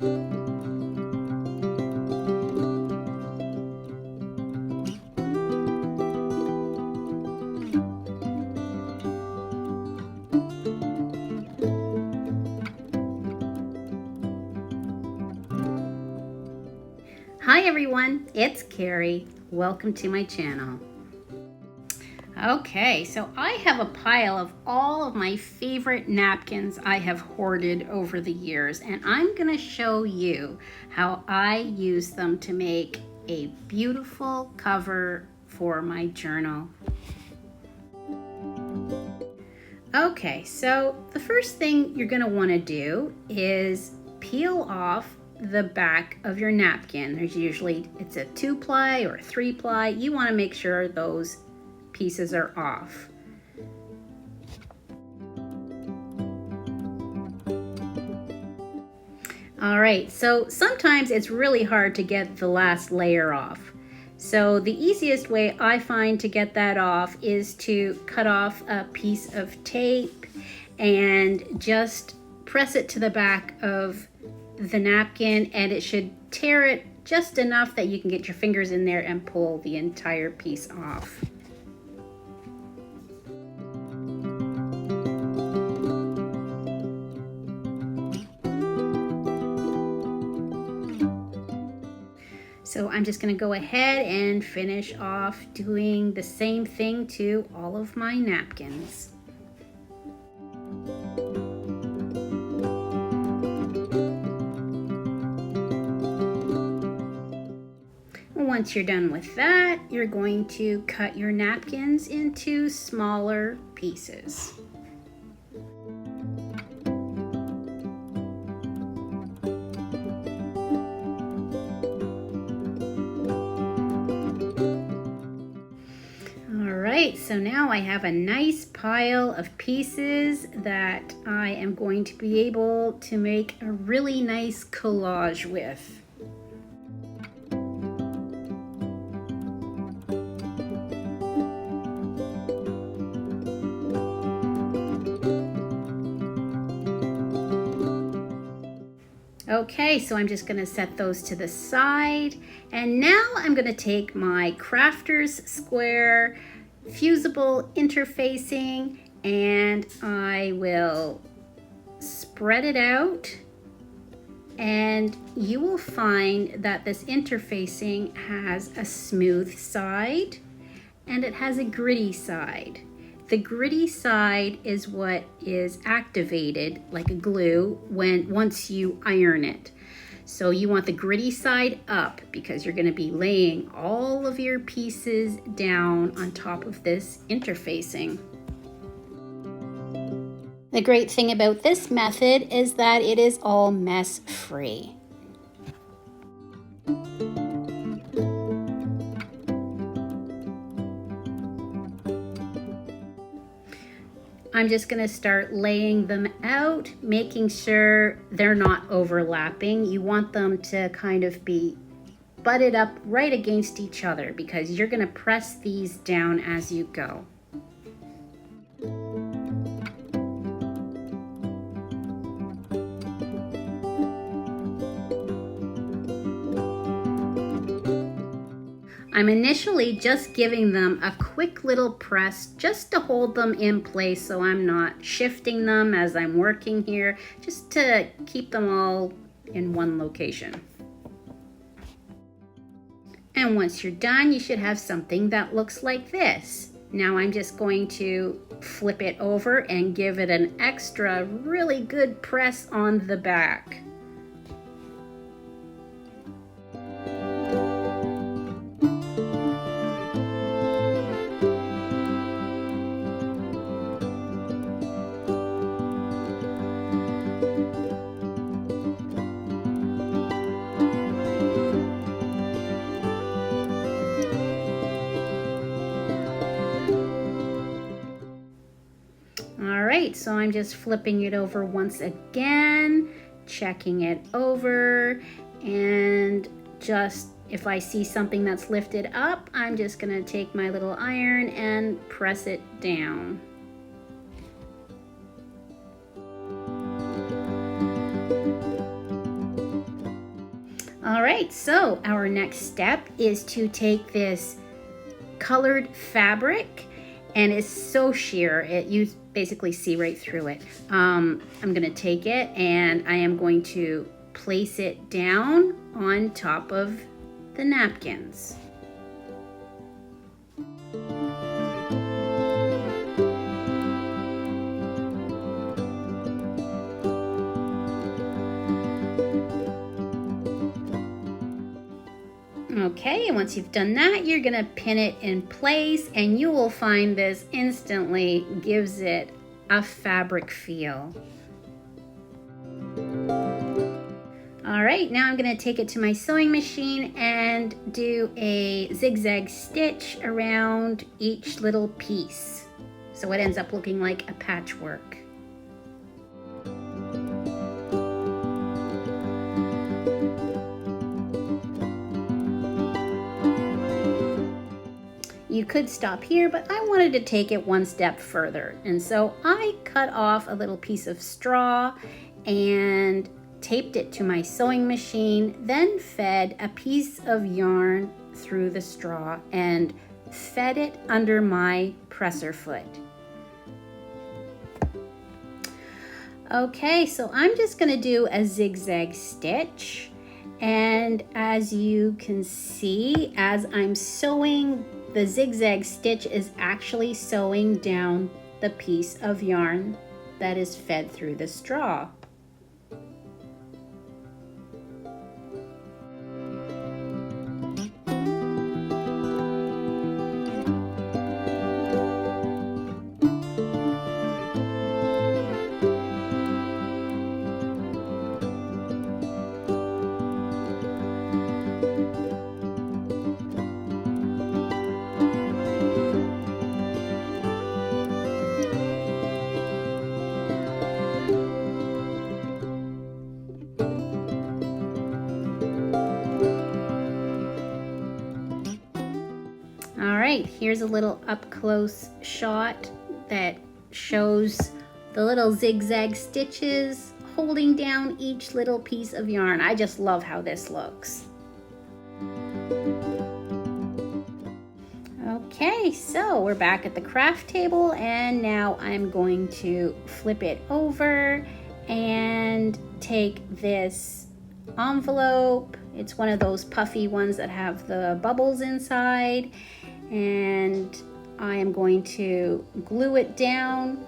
Hi everyone, it's Carrie. Welcome to my channel. Okay, so I have a pile of all of my favorite napkins I have hoarded over the years, and I'm going to show you how I use them to make a beautiful cover for my journal. Okay, so the first thing you're going to want to do is peel off the back of your napkin. There's usually, it's a 2-ply or 3-ply. You want to make sure those pieces are off. All right, so sometimes it's really hard to get the last layer off. So the easiest way I find to get that off is to cut off a piece of tape and just press it to the back of the napkin, and it should tear it just enough that you can get your fingers in there and pull the entire piece off. So I'm just going to go ahead and finish off doing the same thing to all of my napkins. Once you're done with that, you're going to cut your napkins into smaller pieces. Alright, so now I have a nice pile of pieces that I am going to be able to make a really nice collage with. Okay, so I'm just going to set those to the side, and now I'm going to take my Crafter's Square Fusible interfacing and I will spread it out, and you will find that this interfacing has a smooth side and it has a gritty side. The gritty side is what is activated like a glue once you iron it. So you want the gritty side up because you're going to be laying all of your pieces down on top of this interfacing. The great thing about this method is that it is all mess free. I'm just going to start laying them out, making sure they're not overlapping. You want them to kind of be butted up right against each other because you're going to press these down as you go. I'm initially just giving them a quick little press just to hold them in place so I'm not shifting them as I'm working here, just to keep them all in one location. And once you're done, you should have something that looks like this. Now I'm just going to flip it over and give it an extra really good press on the back. Alright, so I'm just flipping it over once again, checking it over, and just if I see something that's lifted up, I'm just going to take my little iron and press it down. All right, so our next step is to take this colored fabric, and it's so sheer, you basically see right through it. I'm gonna take it and I am going to place it down on top of the napkins. Okay, and once you've done that, you're gonna pin it in place, and you will find this instantly gives it a fabric feel. All right, now I'm gonna take it to my sewing machine and do a zigzag stitch around each little piece, so it ends up looking like a patchwork. You could stop here, but I wanted to take it one step further. And so I cut off a little piece of straw and taped it to my sewing machine, then fed a piece of yarn through the straw and fed it under my presser foot. Okay, so I'm just gonna do a zigzag stitch. And as you can see, as I'm sewing, the zigzag stitch is actually sewing down the piece of yarn that is fed through the straw. All right, here's a little up-close shot that shows the little zigzag stitches holding down each little piece of yarn. I just love how this looks. Okay, so we're back at the craft table, and now I'm going to flip it over and take this envelope. It's one of those puffy ones that have the bubbles inside, and I am going to glue it down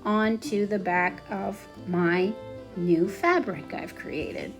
onto the back of my new fabric I've created.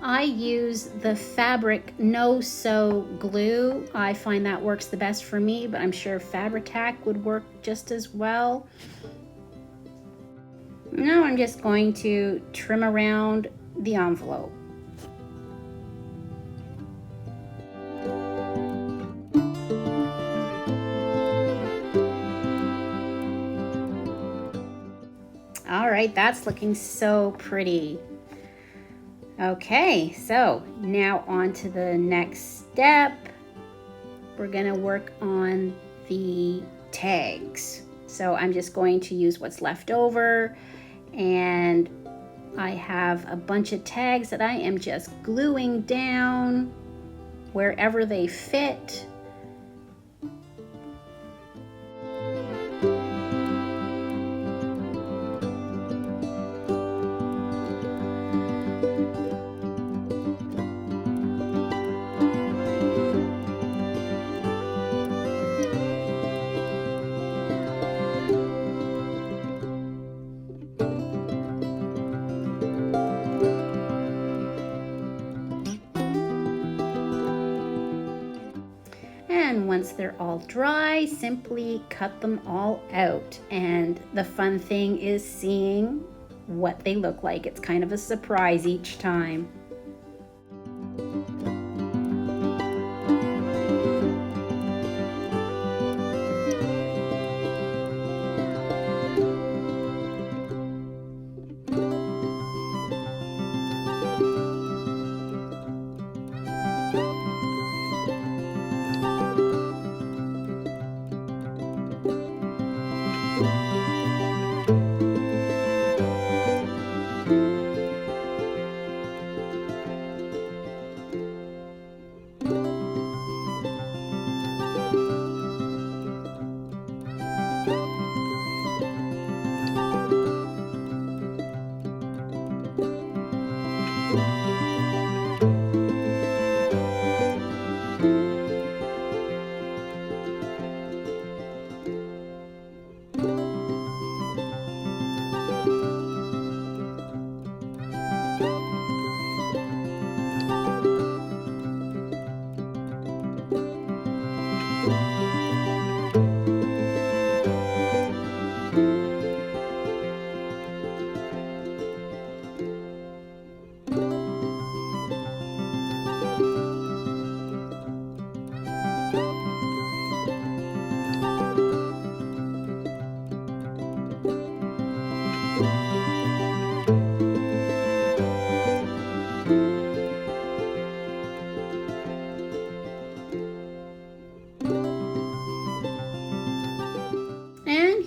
I use the fabric no-sew glue. I find that works the best for me, but I'm sure Fabri-Tac would work just as well. Now I'm just going to trim around the envelope. All right, that's looking so pretty. Okay, so now on to the next step. We're gonna work on the tags. So I'm just going to use what's left over, and I have a bunch of tags that I am just gluing down wherever they fit. And once they're all dry, simply cut them all out. And the fun thing is seeing what they look like. It's kind of a surprise each time.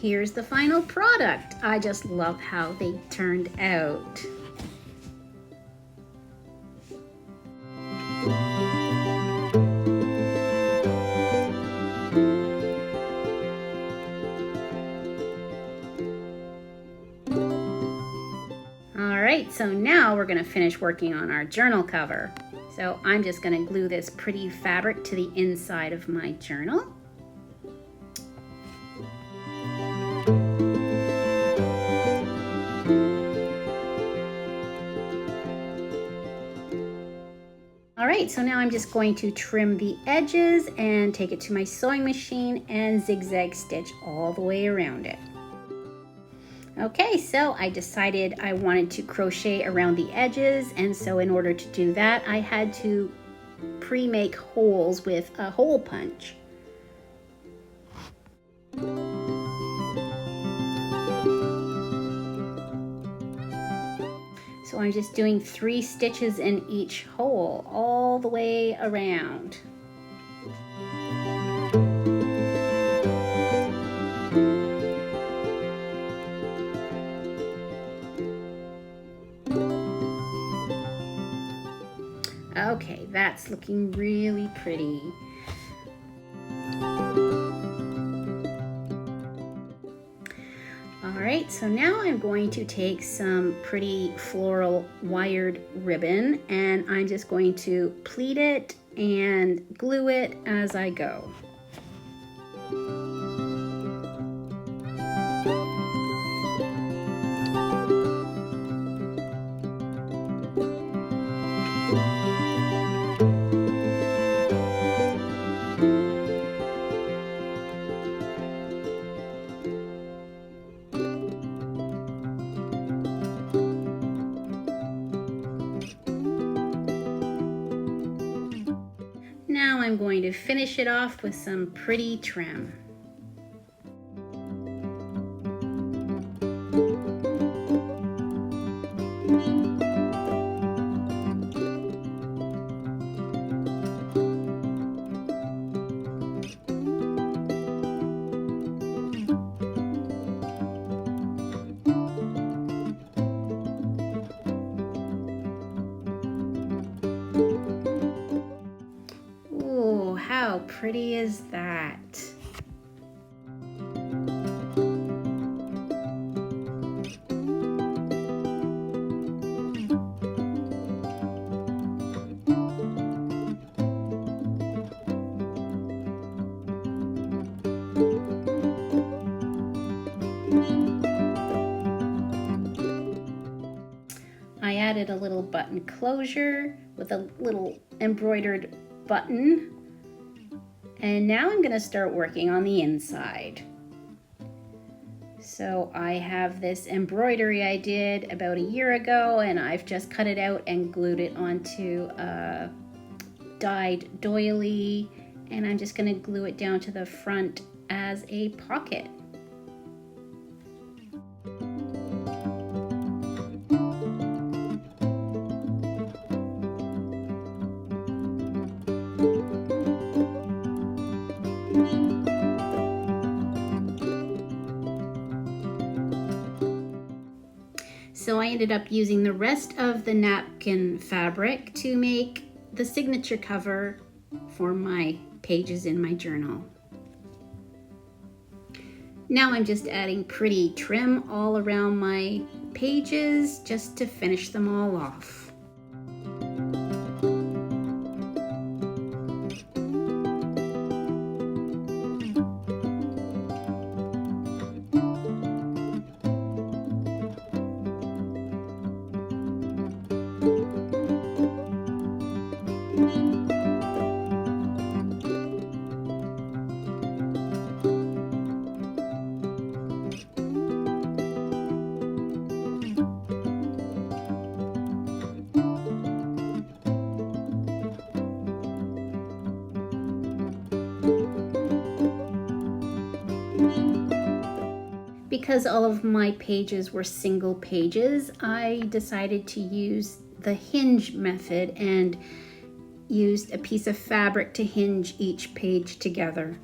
here's the final product. I just love how they turned out. Alright, so now we're going to finish working on our journal cover. So I'm just going to glue this pretty fabric to the inside of my journal. Alright, so now I'm just going to trim the edges and take it to my sewing machine and zigzag stitch all the way around it. Okay, so I decided I wanted to crochet around the edges, and so in order to do that I had to pre-make holes with a hole punch. So I'm just doing 3 stitches in each hole all the way around. Okay, that's looking really pretty. Alright, so now I'm going to take some pretty floral wired ribbon and I'm just going to pleat it and glue it as I go. Now I'm going to finish it off with some pretty trim. How pretty is that? I added a little button closure with a little embroidered button. And now I'm going to start working on the inside. So I have this embroidery I did about a year ago and I've just cut it out and glued it onto a dyed doily, and I'm just going to glue it down to the front as a pocket. So I ended up using the rest of the napkin fabric to make the signature cover for my pages in my journal. Now I'm just adding pretty trim all around my pages just to finish them all off. Because all of my pages were single pages, I decided to use the hinge method and used a piece of fabric to hinge each page together.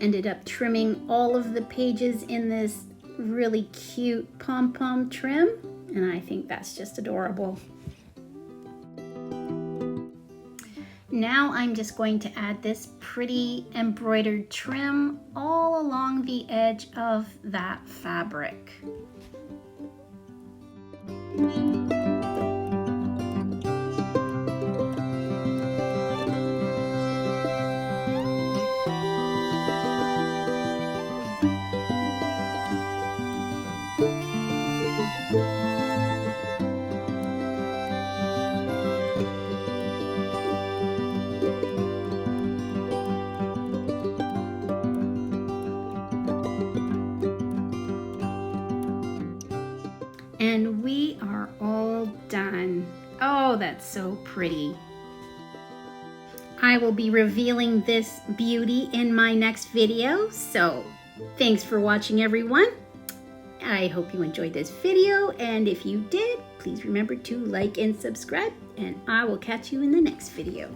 ended up trimming all of the pages in this really cute pom-pom trim, and I think that's just adorable. Now I'm just going to add this pretty embroidered trim all along the edge of that fabric. And we are all done. Oh, that's so pretty. I will be revealing this beauty in my next video, so thanks for watching, everyone. I hope you enjoyed this video, and if you did, please remember to like and subscribe, and I will catch you in the next video.